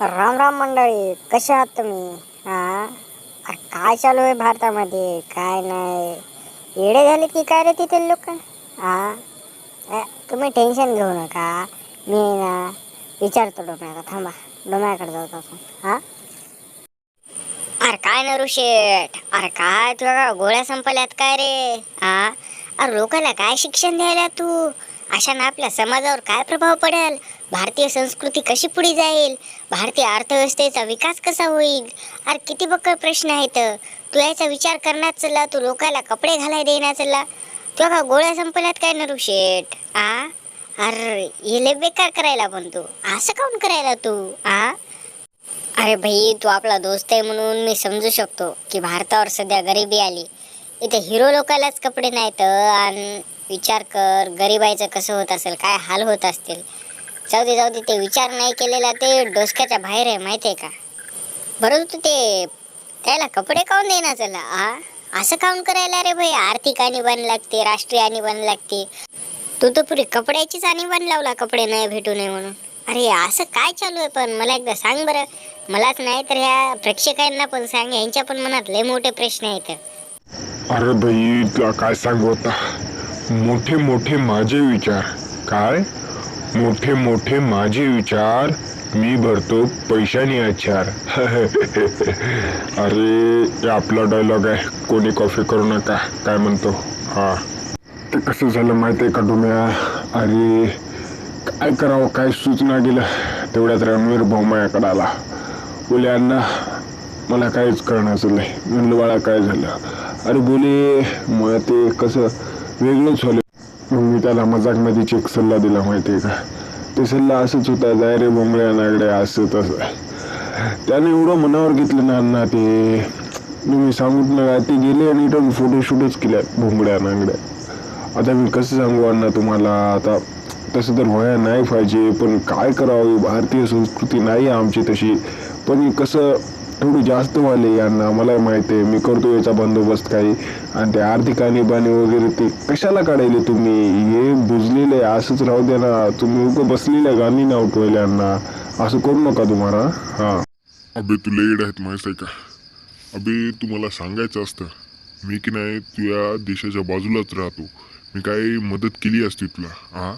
राम राम मंडळी, कसे आहात तुम्ही? हा, अरे काय चालू आहे भारतामध्ये? काय नाही, येडे झाले की काय रे तिथे लोक? हा, तुम्ही टेन्शन घेऊ नका. मी ना विचारतो डोम्याला, थांबा, डोम्याकडे जातो आपण. हा, अरे काय नरू शेठ, अरे काय तुझ्या गोळ्या संपल्यात काय रे? हा, अरे लोकांना काय शिक्षण द्यायला तू? अशानं आपल्या समाजावर काय प्रभाव पडेल? भारतीय संस्कृती कशी पुढे जाईल? भारतीय अर्थव्यवस्थेचा विकास कसा होईल? अरे किती बक्कळ प्रश्न आहेत. तू याचा विचार करण्यात चालला, तू लोकांना कपडे घालाय देण्यात चालला. तुझ्या का गोळ्या संपल्यात काय नरू शेठ? अरे हे लय बेकार करायला, पण तू असं काऊन करायला तू? अरे भाई, तू आपला दोस्त आहे म्हणून मी समजू शकतो की भारतावर सध्या गरिबी आली. इथे हिरो लोकांनाच कपडे नाहीत, आणि विचार कर गरिबाईचं कसं होत असेल, काय हाल होत असतील. जाऊ दे, ते विचार नाही केलेला ते डोसक्याच्या बाहेर आहे, माहिती आहे का? बरोबर, तू ते त्याला कपडे काऊन देणार चला? असं काऊन करायला रे भाई? आर्थिक आणीबाण लागते, राष्ट्रीय आणीबाण लागते. तू तर पुरी कपड्याचीच आणीबाण लावला, कपडे नाही भेटू नये म्हणून. अरे असं काय चालू आहे? पण मला एकदा सांग बरं. मलाच नाही तर ह्या प्रेक्षकांना पण सांग, यांच्या पण मनात लय मोठे प्रश्न आहेत. अरे भाई, तुला काय सांगू आता? मोठे मोठे माझे विचार. काय मोठे मोठे माझे विचार? मी भरतो पैशाने आचार. अरे आपला डायलॉग आहे, कोणी कॉफी करू नका, काय म्हणतो? हा, ते कसं झालं माहितीये का डोम्या? अरे काय करावं, काय सूचना गेलं. तेवढ्यात रणवीर भाऊ माझ्याकडे आला. बोले अण्णा, मला काहीच कळण्याचं नाही. म्हणलं बाळा काय झालं? अरे बोले मग ते कसं वेगळंच झालं. मग मी त्याला मजाकमध्ये एक सल्ला दिला, माहिती आहे का? ते सल्ला असंच होता, जाय रे बोंबड्या नागड्या, असं तसं. त्याने एवढं मनावर घेतलं ना अण्णा, ते तुम्ही सांगूत ना, ते गेले आणि इथून फोटोशूटच केल्या बोंबड्या नागड्या. आता मी कसं सांगू अण्णा तुम्हाला? आता तसं तर व्हायला नाही पाहिजे, पण काय करावं, भारतीय संस्कृती नाही आहे आमची तशी. पण कसं थोडी जास्त वाले यांना, मला माहिती आहे, मी करतो याचा बंदोबस्त काही. आणि ते आर्थिक आणीबाणी वगैरे ते कशाला काढायले तुम्ही? हे बुजलेले असंच राहू द्या ना. तुम्ही उगं बसलेल्या गाणी ना उठवायला यांना, असं करू नका तुम्हाला. हा, अबे तू लेड आहेत माहिती आहे का? अबे तुम्हाला सांगायचं असतं, मी की नाही तुझ्या देशाच्या बाजूलाच राहतो. मी काही मदत केली असती तुला.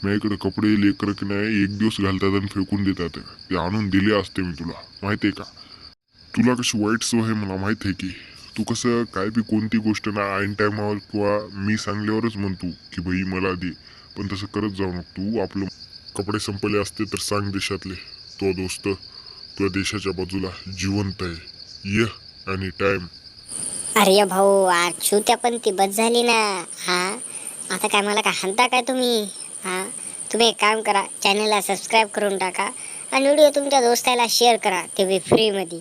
माझ्याकडे कपडे लेकर की नाही एक दिवस घालतात आणि फेकून देतात, ते आणून दिले असते मी तुला, माहिती आहे का? तुला कशी वाईट सवय मला माहित आहे की. तू कसं काय बी कोणती गोष्ट ना ऐन टायमावर किंवा मी सांगल्यावरच म्हणतो की भाई मला दे. पण तसं करत जाऊ नको तू. आपलं कपडे संपले असते तर सांग देशातले, तो दोस्त तुझ्या देशाच्या बाजूला जिवंत आहे. ये आणि टाइम. अरे भाऊ, त्या पण ती बस झाली ना. आता काय मला काय हाणता काय तुम्ही? तुम्ही एक काम करा, चॅनलला सबस्क्राईब करून टाका आणि व्हिडिओ तुमच्या दोस्ताला शेअर करा, ते फ्रीमध्ये.